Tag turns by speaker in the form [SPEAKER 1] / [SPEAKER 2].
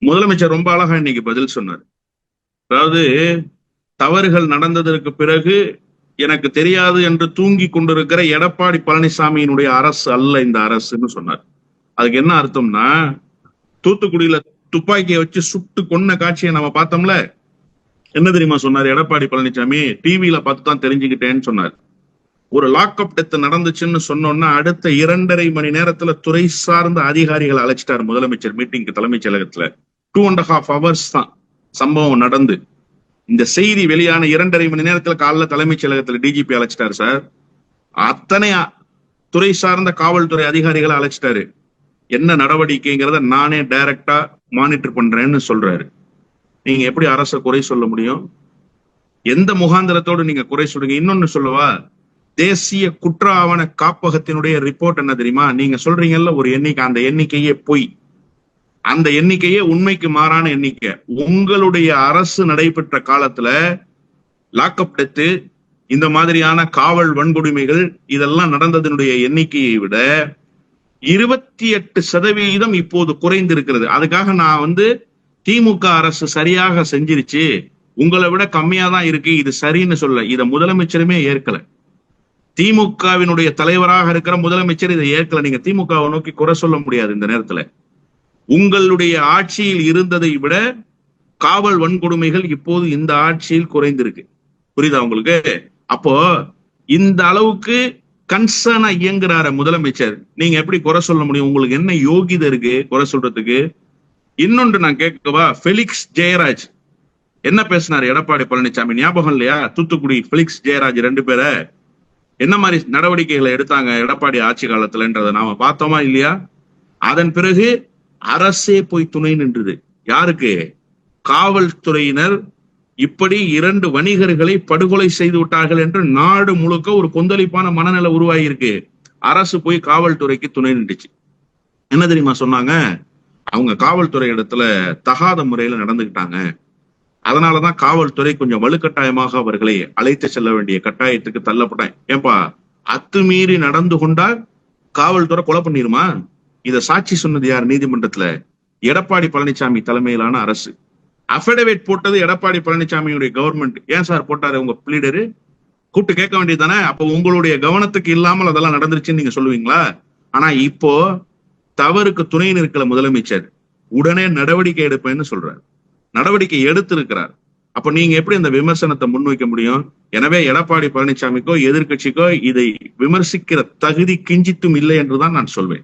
[SPEAKER 1] முதலமைச்சர் ரொம்ப அழகா இன்னைக்கு பதில் சொன்னார். அதாவது தவறுகள் நடந்ததற்கு பிறகு எனக்கு தெரியாது என்று தூங்கி கொண்டிருக்கிற எடப்பாடி பழனிசாமியினுடைய அரசு அல்ல இந்த அரசுன்னு சொன்னார். அதுக்கு என்ன அர்த்தம்னா, தூத்துக்குடியில துப்பாக்கியை வச்சு சுட்டு கொன்ன காட்சியை நம்ம பார்த்தோம்ல. என்ன தெரியுமா சொன்னார் எடப்பாடி பழனிசாமி? டிவியில பார்த்து தான் தெரிஞ்சுக்கிட்டேன்னு சொன்னார். ஒரு லாக்அப் டெத் நடந்துச்சுன்னு சொன்னோம்னா அடுத்த 2.5 மணி நேரத்துல துறை சார்ந்த அதிகாரிகளை அழைச்சிட்டாரு முதலமைச்சர் மீட்டிங்க்கு தலைமைச் செயலகத்துல. 2.5 hours தான் சம்பவம் நடந்து. இந்த செய்தி வெளியான 2.5 மணி நேரத்துல காலைல தலைமைச் செயலகத்துல டிஜிபி அழைச்சிட்டாரு சார். அத்தனை துறை சார்ந்த காவல்துறை அதிகாரிகளை அழைச்சிட்டாரு. என்ன நடவடிக்கைங்கிறத நானே டைரக்டா மானிட்டர் பண்றேன்னு சொல்றாரு. நீங்க எப்படி அரசை குறை சொல்ல முடியும்? எந்த முகாந்திரத்தோடு நீங்க குறை சொல்றீங்க? இன்னொன்னு சொல்லவா, தேசிய குற்ற ஆவண காப்பகத்தினுடைய ரிப்போர்ட் என்ன தெரியுமா? நீங்க சொல்றீங்கல்ல ஒரு எண்ணிக்கை, அந்த எண்ணிக்கையே பொய். அந்த எண்ணிக்கையே உண்மைக்கு மாறான எண்ணிக்கை. உங்களுடைய அரசு நடைபெற்ற காலத்துல லாக்அப் டெத்து, இந்த மாதிரியான காவல் வன்கொடுமைகள் இதெல்லாம் நடந்ததனுடைய எண்ணிக்கையை விட 28% இப்போது குறைந்திருக்கிறது. அதுக்காக நான் திமுக அரசு சரியாக செஞ்சிருச்சு, உங்களை விட கம்மியா தான் இருக்கு, இது சரின்னு சொல்ல. இத முதலமைச்சருமே ஏற்கல. திமுகவினுடைய தலைவராக இருக்கிற முதலமைச்சர் இதை ஏற்கல. நீங்க திமுகவை நோக்கி குறை சொல்ல முடியாது இந்த நேரத்துல. உங்களுடைய ஆட்சியில் இருந்ததை விட காவல் வன்கொடுமைகள் இப்போது இந்த ஆட்சியில் குறைந்திருக்கு. புரியுதா உங்களுக்கு? அப்போ இந்த அளவுக்கு கன்சர்னா இயங்குறார முதலமைச்சர், நீங்க எப்படி குறை சொல்ல முடியும்? உங்களுக்கு என்ன யோகிதை இருக்கு குறை சொல்றதுக்கு? இன்னொன்று நான் கேட்கவா, ஃபெலிக்ஸ் ஜெயராஜ் என்ன பேசினார் எடப்பாடி பழனிசாமி? ஞாபகம் இல்லையா? தூத்துக்குடி ஃபெலிக்ஸ் ஜெயராஜ் 2 பேரை என்ன மாதிரி நடவடிக்கைகளை எடுத்தாங்க எடப்பாடி ஆட்சி காலத்துலன்றதை நாம பார்த்தோமா இல்லையா? அதன் பிறகு அரசே போய் துணை நின்றது. யாருக்கு? காவல்துறையினர் இப்படி 2 வணிகர்களை படுகொலை செய்து விட்டார்கள் என்று நாடு முழுக்க ஒரு கொந்தளிப்பான மனநிலை உருவாகி இருக்கு. அரசு போய் காவல்துறைக்கு துணை நின்றுச்சு. என்ன தெரியுமா சொன்னாங்க? அவங்க காவல்துறை இடத்துல தகாத முறையில நடந்துகிட்டாங்க, அதனாலதான் காவல்துறை கொஞ்சம் வலுக்கட்டாயமாக அவர்களை அழைத்து செல்ல வேண்டிய கட்டாயத்துக்கு தள்ளப்பட்டேன். ஏன்பா, அத்துமீறி நடந்து கொண்டா காவல்துறை கொலை பண்ணிருமா? இத சாட்சி சொன்னது யார் நீதிமன்றத்துல? எடப்பாடி பழனிசாமி தலைமையிலான அரசு. அஃபிடவிட் போட்டது எடப்பாடி பழனிசாமியுடைய கவர்மெண்ட். ஏன் சார் போட்டாரு உங்க பிளீடரு? கூப்பிட்டு கேட்க வேண்டியது தானே? அப்போ உங்களுடைய கவனத்துக்கு இல்லாமல் அதெல்லாம் நடந்துருச்சுன்னு நீங்க சொல்லுவீங்களா? ஆனா இப்போ தவறுக்கு துணை நிற்கல முதலமைச்சர், உடனே நடவடிக்கை எடுப்பேன்னு சொல்றாரு. நடவடிக்கை எடுத்திருக்கிறார். அப்ப நீங்க எப்படி அந்த விமர்சனத்தை முன்வைக்க முடியும்? எனவே எடப்பாடி பழனிசாமிக்கோ எதிர்கட்சிக்கோ இதை விமர்சிக்கிற தகுதி கிஞ்சித்தும் இல்லை என்றுதான் நான் சொல்வேன்.